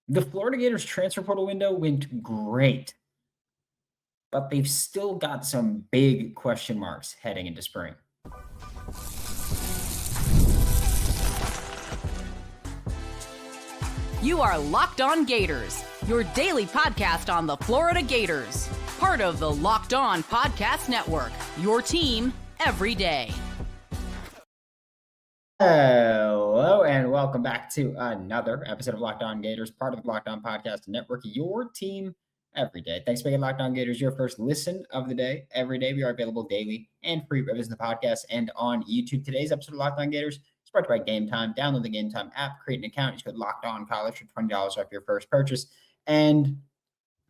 The Florida Gators transfer portal window went great, but they've still got some big question marks heading into spring. You are Locked On Gators, your daily podcast on the Florida Gators. Part of the Locked On Podcast Network, your team every day. Hello, and welcome back to another episode of Locked On Gators, part of the Locked On Podcast Network, your team every day. Thanks for making Locked On Gators your first listen of the day. Every day we are available daily and free reviews in the podcast and on YouTube. Today's episode of Locked On Gators is brought to you by Game Time. Download the Game Time app, create an account. Use code Locked On College for $20 off your first purchase. And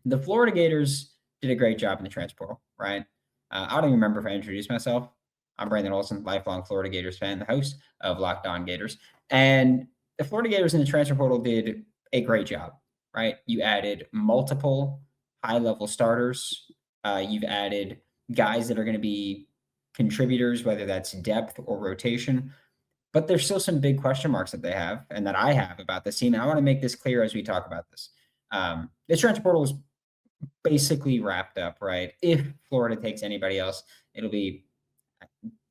the Florida Gators did a great job in the transfer portal, right? I don't even remember if I introduced myself. I'm Brandon Olsen, lifelong Florida Gators fan, the host of Locked On Gators. And the Florida Gators in the transfer portal did a great job, right? You added multiple high-level starters. You've added guys that are going to be contributors, whether that's depth or rotation. But there's still some big question marks that they have and that I have about this team. And I want to make this clear as we talk about this. This transfer portal is basically wrapped up, right? If Florida takes anybody else, it'll be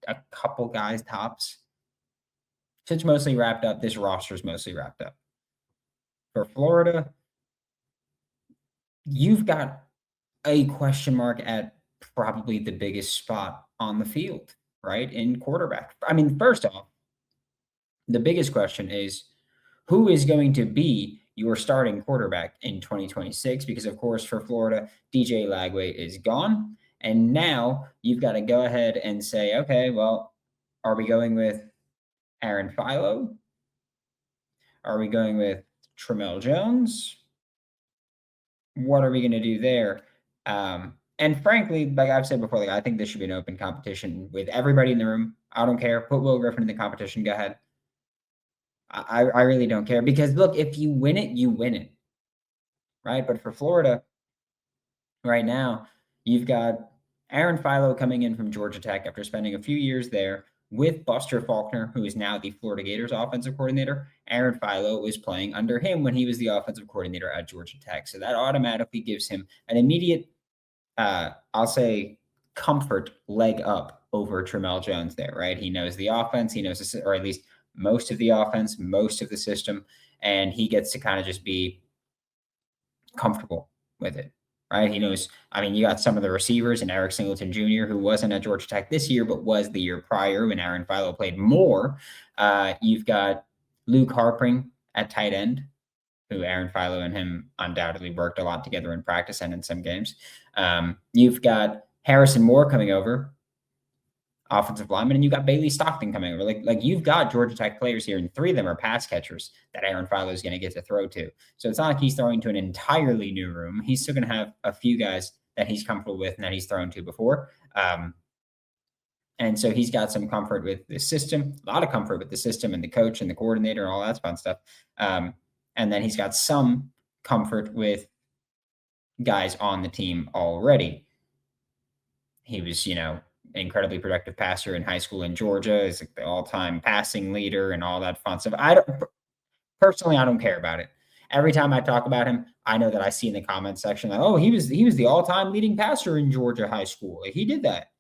a couple guys tops. So it's mostly wrapped up. This roster is mostly wrapped up. For Florida, you've got a question mark at probably the biggest spot on the field, right? In quarterback. I mean, first off, the biggest question is who is going to be your starting quarterback in 2026? Because, of course, for Florida, DJ Lagway is gone. And now you've got to go ahead and say, okay, well, are we going with Aaron Philo? Are we going with Tramell Jones? What are we going to do there? And frankly, like I've said before, I think this should be an open competition with everybody in the room. I don't care. Put Will Griffin in the competition. Go ahead. I really don't care because, look, if you win it, you win it, right? But for Florida right now, you've got Aaron Philo coming in from Georgia Tech after spending a few years there with Buster Faulkner, who is now the Florida Gators offensive coordinator. Aaron Philo was playing under him when he was the offensive coordinator at Georgia Tech. So that automatically gives him an immediate, I'll say, comfort leg up over Tramell Jones there, right? He knows the offense. He knows, or at least most of the offense, most of the system, and he gets to kind of just be comfortable with it. Right. He knows, I mean, you got some of the receivers and Eric Singleton Jr., who wasn't at Georgia Tech this year, but was the year prior when Aaron Philo played more. You've got Luke Harpring at tight end, who Aaron Philo and him undoubtedly worked a lot together in practice and in some games. You've got Harrison Moore coming over, offensive lineman, and you've got Bailey Stockton coming over. Like you've got Georgia Tech players here, and three of them are pass catchers that Aaron Philo is going to get to throw to. So it's not like he's throwing to an entirely new room. He's still going to have a few guys that he's comfortable with and that he's thrown to before. And so he's got some comfort with the system, a lot of comfort with the system and the coach and the coordinator and all that fun stuff. And then he's got some comfort with guys on the team already. He was, incredibly productive passer in high school in Georgia, is like the all-time passing leader and all that fun stuff. I don't care about it. Every time I talk about him, I know that I see in the comments section like, oh, he was the all-time leading passer in Georgia high school. Like, he did that.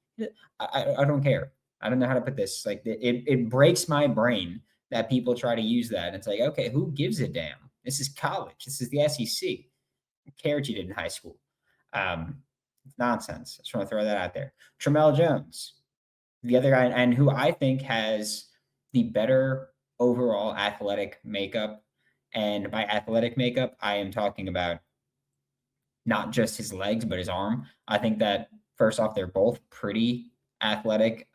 I don't care. I don't know how to put this. Like it breaks my brain that people try to use that. It's like, okay, who gives a damn? This is college. This is the SEC. Who cares you did in high school? It's nonsense. I just want to throw that out there. Tramell Jones, the other guy, and who I think has the better overall athletic makeup. And by athletic makeup, I am talking about not just his legs, but his arm. I think that, first off, they're both pretty athletic.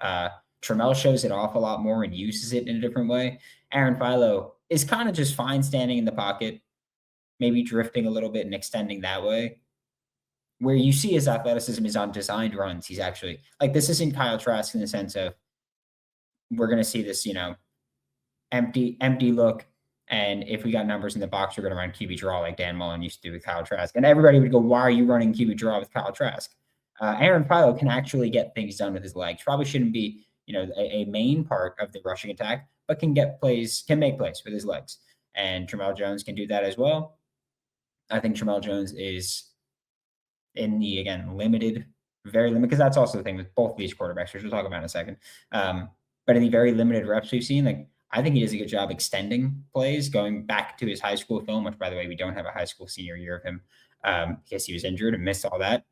Tramell shows it off a lot more and uses it in a different way. Aaron Philo is kind of just fine standing in the pocket, maybe drifting a little bit and extending that way. Where you see his athleticism is on designed runs. He's actually like, this isn't Kyle Trask in the sense of we're going to see this, empty look. And if we got numbers in the box, we're going to run QB draw like Dan Mullen used to do with Kyle Trask. And everybody would go, why are you running QB draw with Kyle Trask? Aaron Philo can actually get things done with his legs. Probably shouldn't be, a main part of the rushing attack, but can make plays with his legs. And Tramell Jones can do that as well. I think Tramell Jones is in the, again, limited, very limited, because that's also the thing with both of these quarterbacks, which we'll talk about in a second. But in the very limited reps we've seen, like, I think he does a good job extending plays, going back to his high school film, which, by the way, we don't have a high school senior year of him because he was injured and missed all that.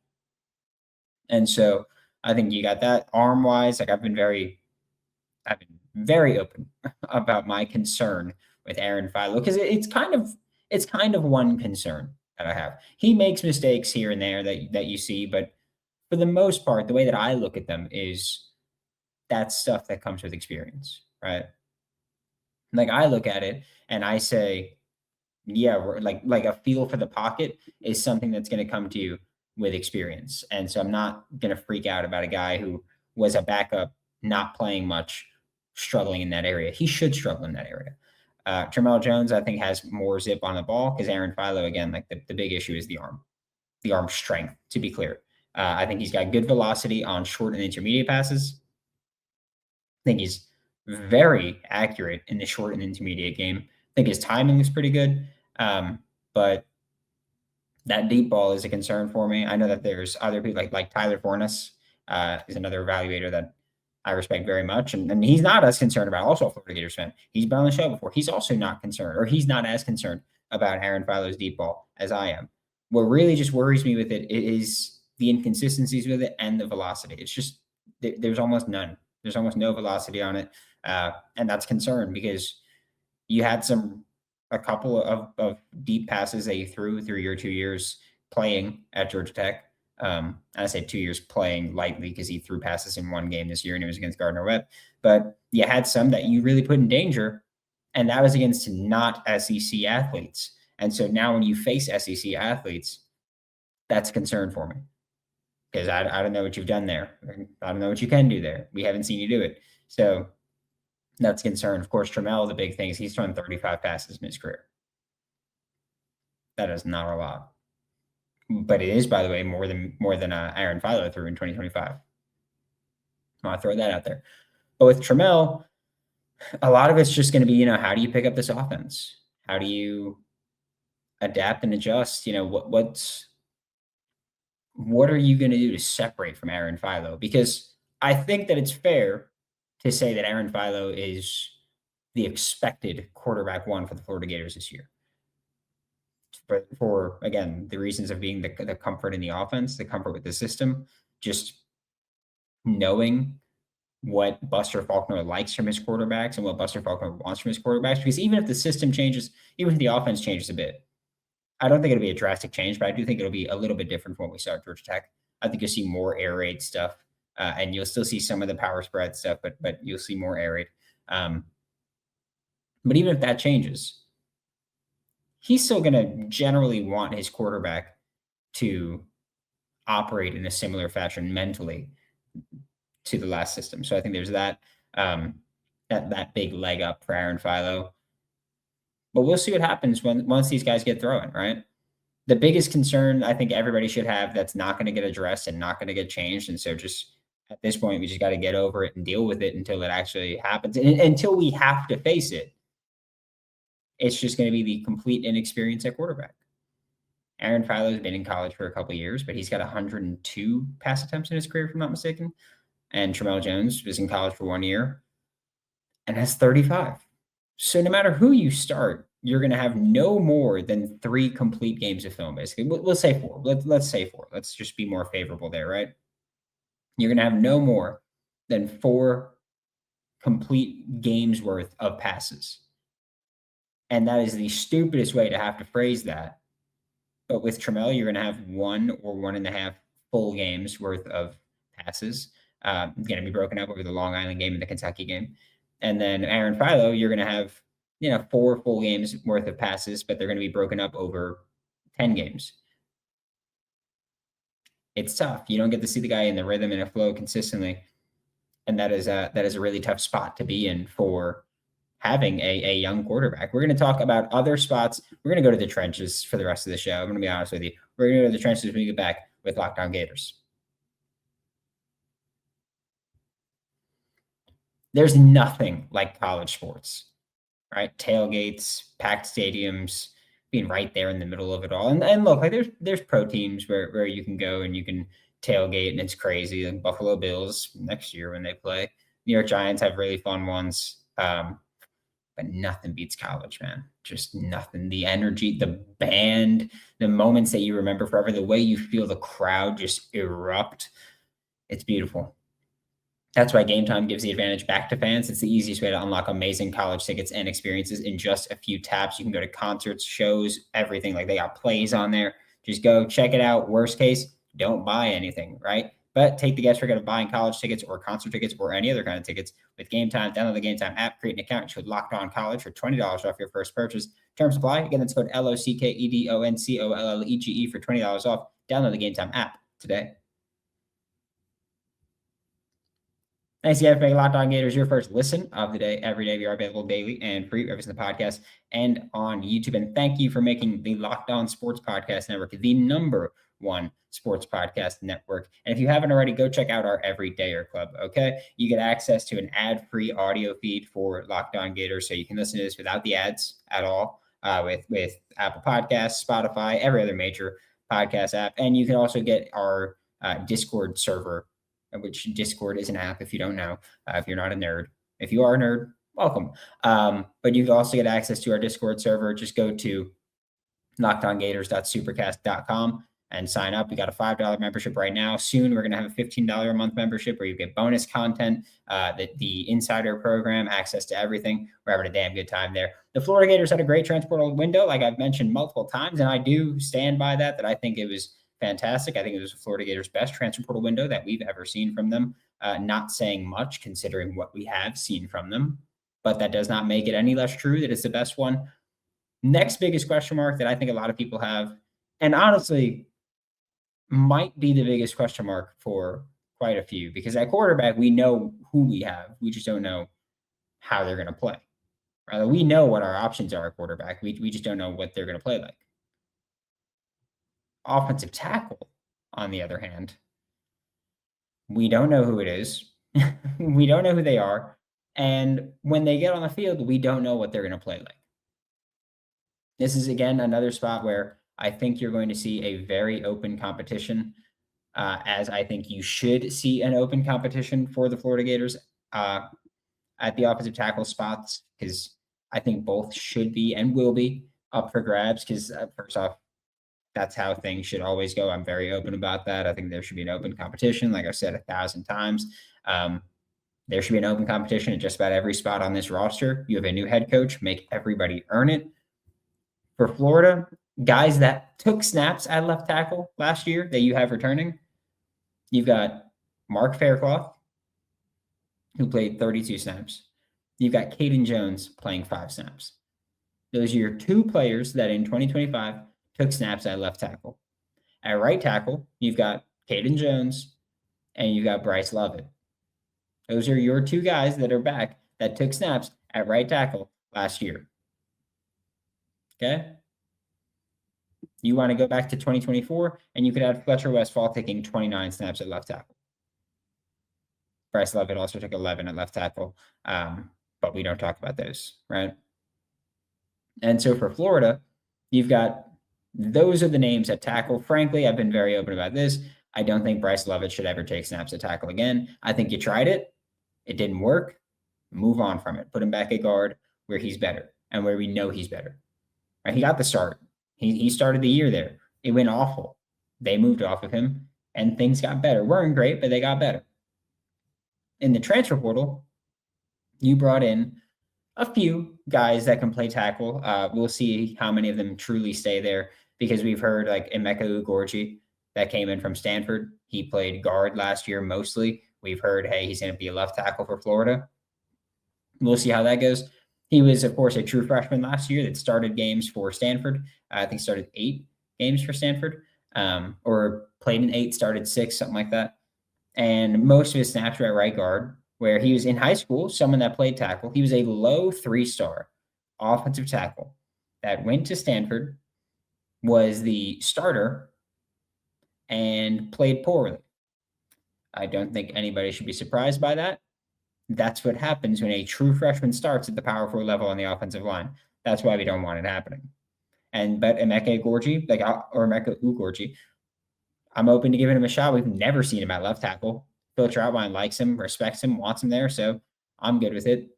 And so I think you got that arm wise. Like, I've been very open about my concern with Aaron Philo because it's kind of one concern that I have. He makes mistakes here and there that you see, but for the most part, the way that I look at them is that's stuff that comes with experience, right? Like, I look at it and I say, yeah, we're like a feel for the pocket is something that's going to come to you with experience. And so I'm not going to freak out about a guy who was a backup, not playing much, struggling in that area. He should struggle in that area. Tramell Jones, I think, has more zip on the ball because Aaron Philo, again, like the big issue is the arm strength, to be clear. I think he's got good velocity on short and intermediate passes. I think he's very accurate in the short and intermediate game. I think his timing is pretty good. But that deep ball is a concern for me. I know that there's other people like Tyler Fornes is another evaluator that I respect very much. And he's not as concerned about, also a Florida Gators fan. He's been on the show before. He's also not concerned, or he's not as concerned about Aaron Philo's deep ball as I am. What really just worries me with it is the inconsistencies with it and the velocity. It's just, there's almost none. There's almost no velocity on it. And that's concern because you had a couple of deep passes that you threw your 2 years playing at Georgia Tech. I say 2 years playing lightly because he threw passes in one game this year and it was against Gardner-Webb. But you had some that you really put in danger, and that was against not SEC athletes. And so now when you face SEC athletes, that's a concern for me because I don't know what you've done there. I don't know what you can do there. We haven't seen you do it. So that's a concern. Of course, Tramell, the big thing is he's thrown 35 passes in his career. That is not a lot. But it is, by the way, more than Aaron Philo threw in 2025. I'll throw that out there. But with Tramell, a lot of it's just going to be, how do you pick up this offense? How do you adapt and adjust? What are you going to do to separate from Aaron Philo? Because I think that it's fair to say that Aaron Philo is the expected quarterback one for the Florida Gators this year. For again, the reasons of being the comfort in the offense, the comfort with the system, just knowing what Buster Faulkner likes from his quarterbacks and what Buster Faulkner wants from his quarterbacks. Because even if the system changes, even if the offense changes a bit, I don't think it'll be a drastic change, but I do think it'll be a little bit different from what we saw at Georgia Tech. I think you'll see more air raid stuff, and you'll still see some of the power spread stuff, but you'll see more air raid. But even if that changes, he's still going to generally want his quarterback to operate in a similar fashion mentally to the last system. So I think there's that big leg up for Aaron Philo. But we'll see what happens once these guys get throwing, right? The biggest concern I think everybody should have that's not going to get addressed and not going to get changed. And so just at this point, we just got to get over it and deal with it until it actually happens. And until we have to face it, it's just going to be the complete inexperience at quarterback. Aaron Philo has been in college for a couple of years, but he's got 102 pass attempts in his career, if I'm not mistaken. And Tramell Jones was in college for 1 year and has 35. So no matter who you start, you're going to have no more than 3 complete games of film, basically. We'll say 4. Let's say 4. Let's just be more favorable there, right? You're going to have no more than 4 complete games worth of passes. And that is the stupidest way to have to phrase that. But with Tramell, you're going to have 1 or 1.5 full games worth of passes. Going to be broken up over the Long Island game and the Kentucky game. And then Aaron Philo, you're going to have, 4 full games worth of passes, but they're going to be broken up over 10 games. It's tough. You don't get to see the guy in the rhythm and a flow consistently. And that is a really tough spot to be in for having a young quarterback. We're going to talk about other spots. We're going to go to the trenches for the rest of the show. I'm going to be honest with you. We're going to go to the trenches when we get back with Locked On Gators. There's nothing like college sports, right? Tailgates, packed stadiums, being right there in the middle of it all. And look, like there's pro teams where you can go and you can tailgate and it's crazy. And Buffalo Bills next year when they play, New York Giants have really fun ones. But nothing beats college, man. Just nothing. The energy, the band, the moments that you remember forever, the way you feel the crowd just erupt. It's beautiful. That's why Game Time gives the advantage back to fans. It's the easiest way to unlock amazing college tickets and experiences in just a few taps. You can go to concerts, shows, everything. Like they got plays on there. Just go check it out. Worst case, don't buy anything, right? But take the guesswork out of buying college tickets or concert tickets or any other kind of tickets with Game Time. Download the Game Time app, create an account, code Locked On College for $20 off your first purchase. Terms apply. Again, that's code LOCKEDONCOLLEGE for $20 off. Download the Game Time app today. Thanks again for making Locked On Gators your first listen of the day. Every day we are available daily and free, whether it's in the podcast and on YouTube. And thank you for making the Locked On Sports Podcast Network the number one sports podcast network. And if you haven't already, go check out our Everydayer Club, okay? You get access to an ad-free audio feed for Locked On Gators, so you can listen to this without the ads at all with Apple Podcasts, Spotify, every other major podcast app. And you can also get our Discord server, which Discord is an app if you don't know, if you're not a nerd. If you are a nerd, welcome. But you can also get access to our Discord server. Just go to lockedongators.supercast.com and sign up. We got a $5 membership right now. Soon, we're going to have a $15 a month membership where you get bonus content, the insider program, access to everything. We're having a damn good time there. The Florida Gators had a great transfer window, like I've mentioned multiple times, and I do stand by that I think it was fantastic. I think it was Florida Gators' best transfer portal window that we've ever seen from them. Not saying much considering what we have seen from them, but that does not make it any less true that it's the best one. Next biggest question mark that I think a lot of people have, and honestly might be the biggest question mark for quite a few, because at quarterback, we know who we have. We just don't know how they're going to play. Right? We know what our options are at quarterback. We just don't know what they're going to play like. Offensive tackle, on the other hand, we don't know who it is. We don't know who they are. And when they get on the field, we don't know what they're going to play like. This is, again, another spot where I think you're going to see a very open competition, as I think you should see an open competition for the Florida Gators at the offensive tackle spots, because I think both should be and will be up for grabs, because first off, that's how things should always go. I'm very open about that. I think there should be an open competition. Like I've said 1,000 times, there should be an open competition at just about every spot on this roster. You have a new head coach, make everybody earn it. For Florida, guys that took snaps at left tackle last year that you have returning, you've got Mark Faircloth, who played 32 snaps. You've got Caden Jones playing 5 snaps. Those are your 2 players that in 2025 took snaps at left tackle. At right tackle, you've got Caden Jones and you've got Bryce Lovett. Those are your 2 guys that are back that took snaps at right tackle last year. Okay? You want to go back to 2024, and you could have Fletcher Westphal taking 29 snaps at left tackle. Bryce Lovett also took 11 at left tackle, but we don't talk about those, right? And so for Florida, you've got those are the names at tackle. Frankly, I've been very open about this. I don't think Bryce Lovett should ever take snaps at tackle again. I think you tried it. It didn't work. Move on from it. Put him back at guard where he's better and where we know he's better. Right? He got the start. He started the year there. It went awful. They moved off of him, and things got better. Weren't great, but they got better. In the transfer portal, you brought in a few guys that can play tackle. We'll see how many of them truly stay there, because we've heard like Emeka Ugorgi that came in from Stanford. He played guard last year mostly. We've heard, hey, he's going to be a left tackle for Florida. We'll see how that goes. He was, of course, a true freshman last year that started games for Stanford. I think started 8 games for Stanford, or played in 8, started 6, something like that. And most of his snaps were at right guard, where he was in high school, someone that played tackle. He was a low 3-star offensive tackle that went to Stanford, was the starter, and played poorly. I don't think anybody should be surprised by that. That's what happens when a true freshman starts at the Power 4 level on the offensive line. That's why we don't want it happening. But Emeka Ugorgi, or Emeka Ugorgi, I'm open to giving him a shot. We've never seen him at left tackle. Phil Troutwine likes him, respects him, wants him there, so I'm good with it.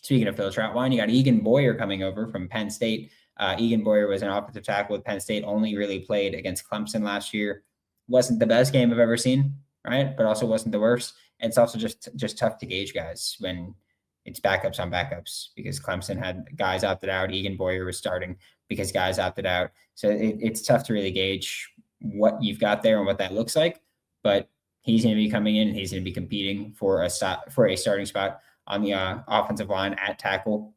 Speaking of Phil Troutwine, you got Eagan Boyer coming over from Penn State. Eagan Boyer was an offensive tackle with Penn State, only really played against Clemson last year. Wasn't the best game I've ever seen, right? But also wasn't the worst. And it's also just tough to gauge guys when it's backups on backups, because Clemson had guys opted out. Eagan Boyer was starting because guys opted out. So it's tough to really gauge what you've got there and what that looks like. But he's going to be coming in and he's going to be competing for a starting spot on the offensive line at tackle.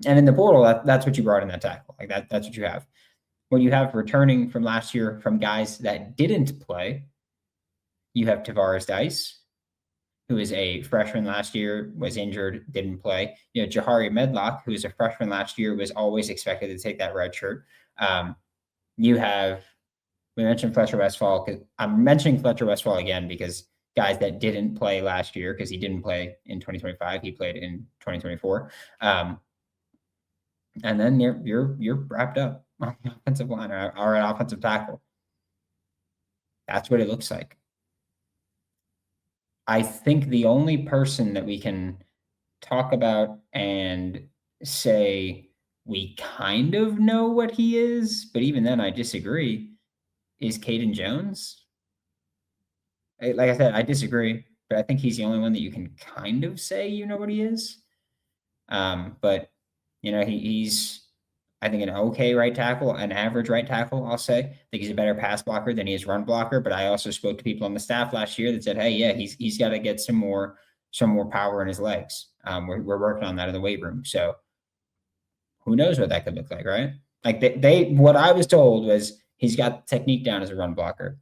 And in the portal, that's what you brought in that tackle. Like that's what you have. What you have returning from last year from guys that didn't play, you have Tavares Dice, who is a freshman last year, was injured, didn't play. You know, Jahari Medlock, who is a freshman last year, was always expected to take that red shirt. We mentioned Fletcher Westphal, because I'm mentioning Fletcher Westphal again because guys that didn't play last year, because he didn't play in 2025, he played in 2024. And then you're wrapped up on the offensive line or an offensive tackle. That's what it looks like. I think the only person that we can talk about and say we kind of know what he is, but even then I disagree, is Caden Jones. Like I said, I disagree, but I think he's the only one that you can kind of say you know what he is. But you know, he's, I think, an okay right tackle, an average right tackle, I'll say. I think he's a better pass blocker than he is run blocker. But I also spoke to people on the staff last year that said, hey, yeah, he's got to get some more power in his legs. We're working on that in the weight room. So who knows what that could look like, right? Like what I was told was he's got technique down as a run blocker,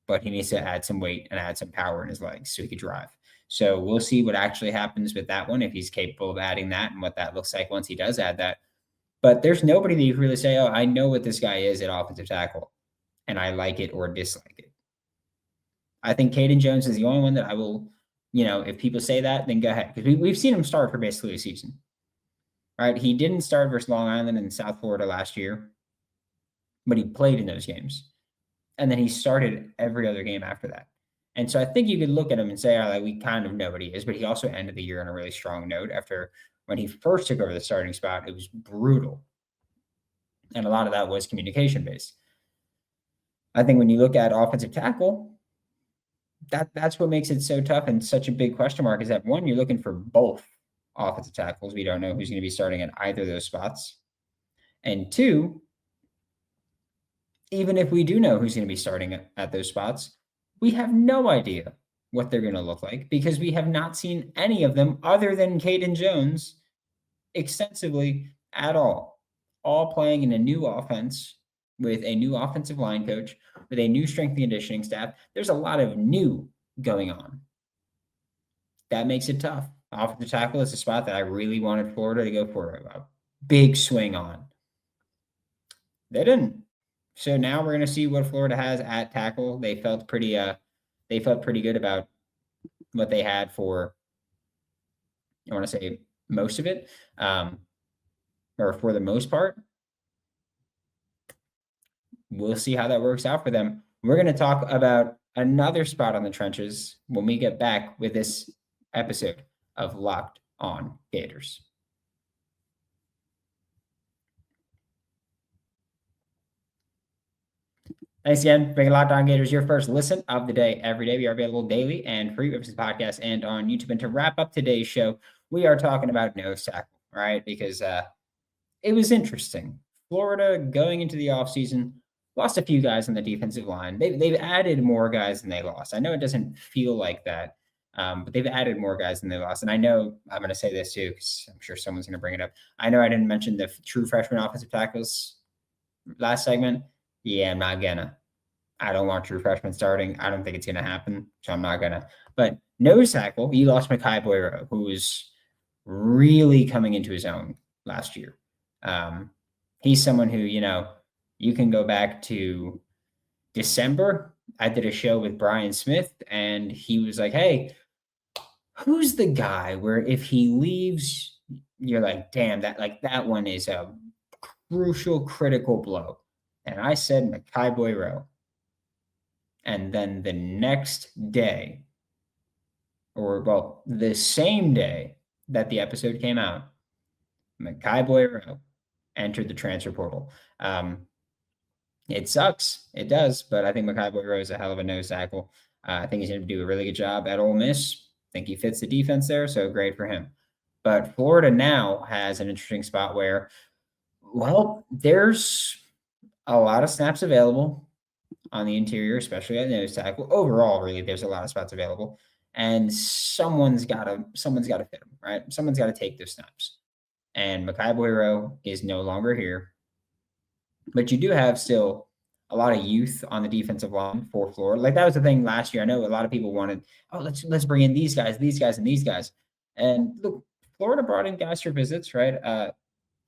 but he needs to add some weight and add some power in his legs so he could drive. So we'll see what actually happens with that one, if he's capable of adding that and what that looks like once he does add that. But there's nobody that you can really say, oh, I know what this guy is at offensive tackle, and I like it or dislike it. I think Caden Jones is the only one that I will, if people say that, then go ahead. Because we've seen him start for basically a season, right? He didn't start versus Long Island and South Florida last year, but he played in those games. And then he started every other game after that. And so I think you could look at him and say, we kind of know what he is, but he also ended the year on a really strong note. After when he first took over the starting spot, it was brutal. And a lot of that was communication based. I think when you look at offensive tackle, that's what makes it so tough and such a big question mark, is that one, you're looking for both offensive tackles. We don't know who's going to be starting at either of those spots. And two, even if we do know who's going to be starting at those spots, we have no idea what they're going to look like, because we have not seen any of them other than Caden Jones extensively at all playing in a new offense with a new offensive line coach, with a new strength and conditioning staff. There's a lot of new going on. That makes it tough. Offensive tackle is a spot that I really wanted Florida to go for a big swing on. They didn't. So now we're going to see what Florida has at tackle. They felt pretty good about what they had for, I want to say, most of it, or for the most part. We'll see how that works out for them. We're going to talk about another spot on the trenches when we get back with this episode of Locked On Gators. Thanks again for making Locked On Gators your first listen of the day every day. We are available daily and free with this podcast and on YouTube. And to wrap up today's show, we are talking about nose tackle, right? Because it was interesting. Florida going into the offseason lost a few guys on the defensive line. They've added more guys than they lost. I know it doesn't feel like that, but they've added more guys than they lost. And I know I'm going to say this too, because I'm sure someone's going to bring it up. I know I didn't mention the true freshman offensive tackles last segment. Yeah, I'm not gonna. I don't want true freshmen starting. I don't think it's gonna happen, so I'm not gonna. But nose tackle, you lost Michai Borieau, who was really coming into his own last year. He's someone who, you can go back to December. I did a show with Brian Smith, and he was like, hey, who's the guy where if he leaves, you're like, damn, that one is a crucial, critical blow. And I said Michai Borieau. And then the next day, the same day that the episode came out, Michai Borieau entered the transfer portal. It sucks. It does. But I think Michai Borieau is a hell of a nose tackle. I think he's going to do a really good job at Ole Miss. I think he fits the defense there, so great for him. But Florida now has an interesting spot where, there's a lot of snaps available on the interior, especially at nose tackle. Overall, really, there's a lot of spots available, and someone's got to fit them, right? Someone's got to take those snaps. And Michai Borieau is no longer here, but you do have still a lot of youth on the defensive line for Florida. Like that was the thing last year. I know a lot of people wanted, let's bring in these guys, and these guys. And look, Florida brought in guys for visits, right?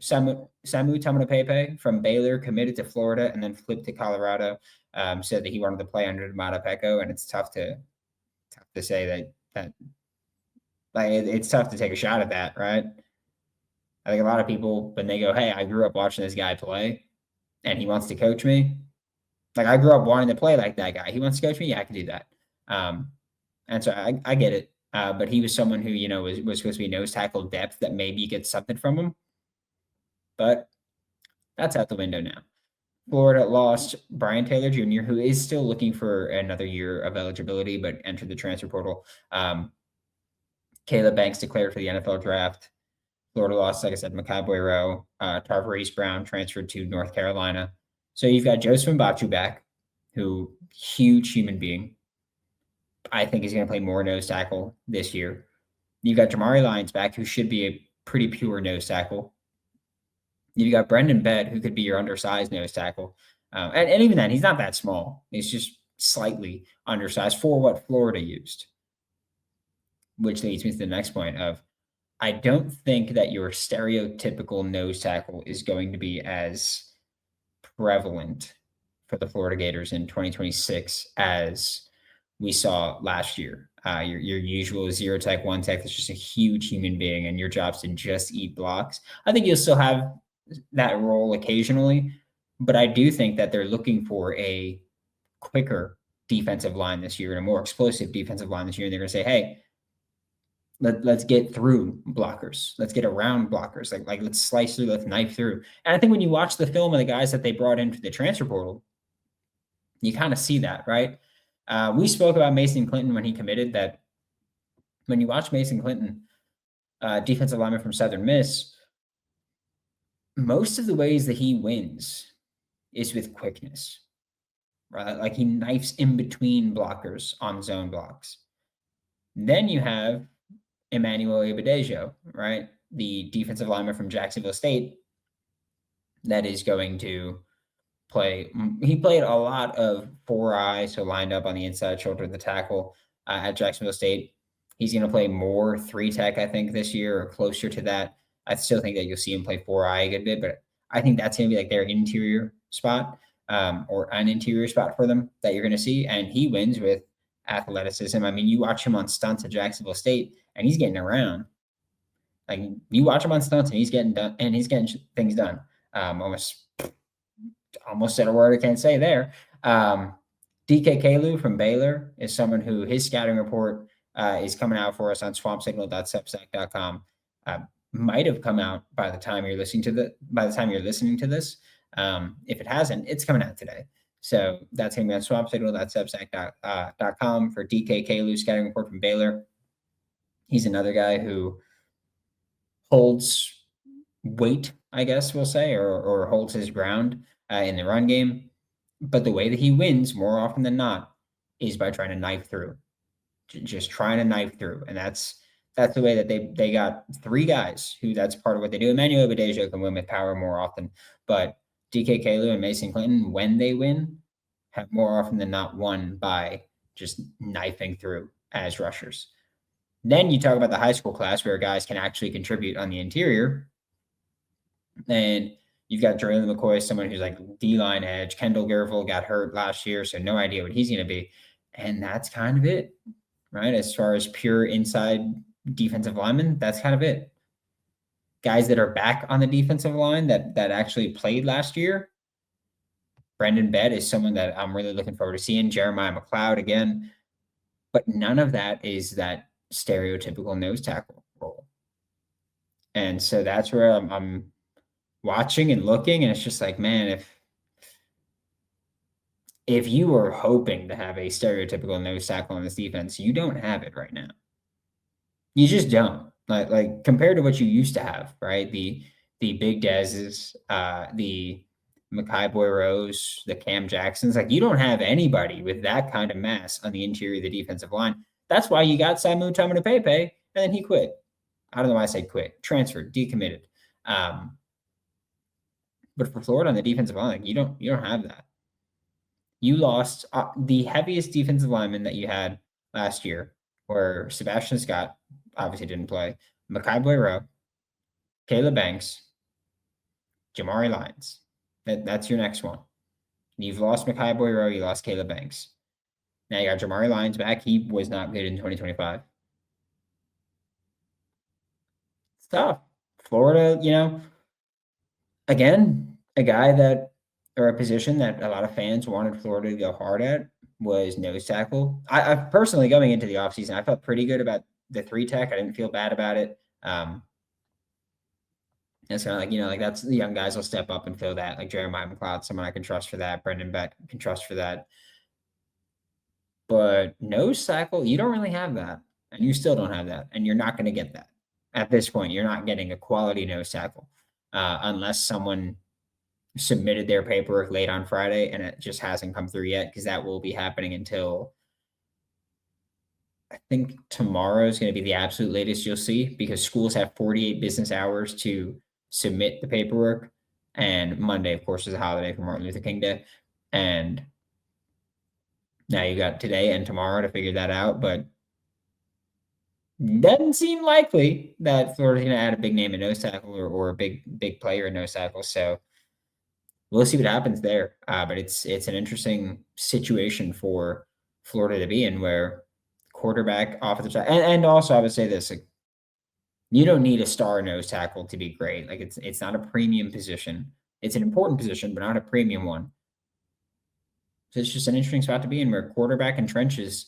Samu Tamanapepe from Baylor committed to Florida and then flipped to Colorado. Said that he wanted to play under Mattapeko, and it's tough to say that it's tough to take a shot at that, right? I think a lot of people, when they go, "Hey, I grew up watching this guy play, and he wants to coach me," like I grew up wanting to play like that guy. He wants to coach me, yeah, I can do that. And so I get it. But he was someone who was supposed to be nose tackle depth that maybe you get something from him. But that's out the window now. Florida lost Brian Taylor Jr., who is still looking for another year of eligibility, but entered the transfer portal. Caleb Banks declared for the NFL draft. Florida lost, like I said, Michai Borieau. Tarverese Brown transferred to North Carolina. So you've got Joseph Mbachu back, who huge human being. I think he's going to play more nose tackle this year. You've got Jamari Lyons back, who should be a pretty pure nose tackle. You've got Brendan Bedd, who could be your undersized nose tackle. And even then, he's not that small. He's just slightly undersized for what Florida used. Which leads me to the next point of, I don't think that your stereotypical nose tackle is going to be as prevalent for the Florida Gators in 2026 as we saw last year. Your usual zero tech, one tech that's just a huge human being, and your job's to just eat blocks. I think you'll still have that role occasionally, but I do think that they're looking for a quicker defensive line this year and a more explosive defensive line this year. And they're going to say, hey, let's get through blockers. Let's get around blockers. Like let's slice through, let's knife through. And I think when you watch the film of the guys that they brought into the transfer portal, you kind of see that, right? We spoke about Mason Clinton when he committed, that when you watch Mason Clinton, defensive lineman from Southern Miss, most of the ways that he wins is with quickness, right? Like he knifes in between blockers on zone blocks. Then you have Emmanuel Abadejo, right? The defensive lineman from Jacksonville State that is going to play. He played a lot of 4-eye, so lined up on the inside shoulder of the tackle at Jacksonville State. He's going to play more 3-tech, I think, this year, or closer to that. I still think that you'll see him play 4-eye a good bit, but I think that's going to be like their interior spot, or an interior spot for them that you're going to see. And he wins with athleticism. I mean, you watch him on stunts at Jacksonville State, and he's getting around. Like you watch him on stunts, and he's getting done, and he's getting things done. Almost said a word I can't say there. DK Kalu from Baylor is someone who his scouting report is coming out for us on swampsignal.substack.com. Might have come out by the time you're listening to this. If it hasn't, it's coming out today. So that's going to be on swampsignal.substack.com for DK Kalu scouting report from Baylor. He's another guy who holds weight, I guess we'll say, or holds his ground in the run game. But the way that he wins more often than not is by trying to knife through, just trying to knife through. And that's the way that they got 3 guys who that's part of what they do. Emmanuel Abadejo can win with power more often, but DK Kalu and Mason Clinton, when they win, have more often than not won by just knifing through as rushers. Then you talk about the high school class where guys can actually contribute on the interior. And you've got Jeremy McCoy, someone who's like D-line edge. Kendall Gervil got hurt last year, so no idea what he's going to be. And that's kind of it, right? As far as pure inside defensive lineman, that's kind of it. guys that are back on the defensive line that actually played last year. Brendan Bed is someone that I'm really looking forward to seeing. Jeremiah McLeod again. But none of that is that stereotypical nose tackle role. And so that's where I'm watching and looking, and it's just like, man, if you were hoping to have a stereotypical nose tackle on this defense, you don't have it right now. You just don't. Like compared to what you used to have, right? The Big Dez's, the Michai Borieau's, the Cam Jacksons, like you don't have anybody with that kind of mass on the interior of the defensive line. That's why you got Samu Tamanapepe, and then he quit. I don't know why I said quit. Transferred, decommitted. But for Florida on the defensive line, like you don't have that. You lost the heaviest defensive lineman that you had last year, where Sebastian Scott obviously didn't play, Michai Borieau, Caleb Banks, Jamari Lyons. That's your next one. You've lost Michai Borieau, you lost Caleb Banks. Now you got Jamari Lyons back. He was not good in 2025. It's tough. Florida, again, a guy that, or a position that a lot of fans wanted Florida to go hard at was nose tackle. I personally, going into the offseason, I felt pretty good about the 3-tech. I didn't feel bad about it. It's kind of like, that's the young guys will step up and fill that. Like Jeremiah McLeod, someone I can trust for that. Brendan Beck can trust for that. But nose tackle, you don't really have that. And you still don't have that. And you're not going to get that. At this point, you're not getting a quality nose tackle unless someone submitted their paperwork late on Friday and it just hasn't come through yet, because that will be happening until I think tomorrow is going to be the absolute latest you'll see, because schools have 48 business hours to submit the paperwork. And Monday, of course, is a holiday for Martin Luther King Day. And now you got today and tomorrow to figure that out. But doesn't seem likely that Florida's going to add a big name in nose tackle or a big player in nose tackle. So we'll see what happens there. But it's an interesting situation for Florida to be in, where quarterback, offensive side, and also I would say this: like, you don't need a star nose tackle to be great. Like it's not a premium position. It's an important position, but not a premium one. So it's just an interesting spot to be in, where quarterback and trenches,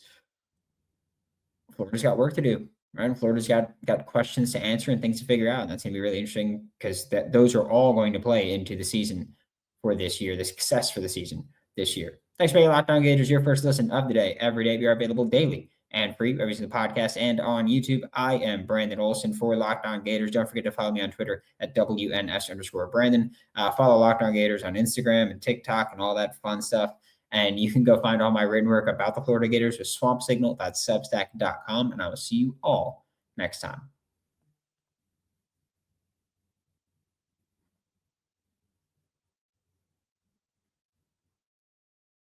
Florida's got work to do. Right? Florida's got questions to answer and things to figure out. And that's going to be really interesting, because those are all going to play into the season for this year, the success for the season this year. Thanks for making Locked On Gators your first listen of the day. Every day we are available daily and free, every single podcast and on YouTube. I am Brandon Olsen for Locked On Gators. Don't forget to follow me on Twitter at WNS_Brandon. Follow Locked On Gators on Instagram and TikTok and all that fun stuff. And you can go find all my written work about the Florida Gators with swampsignal.substack.com. And I will see you all next time.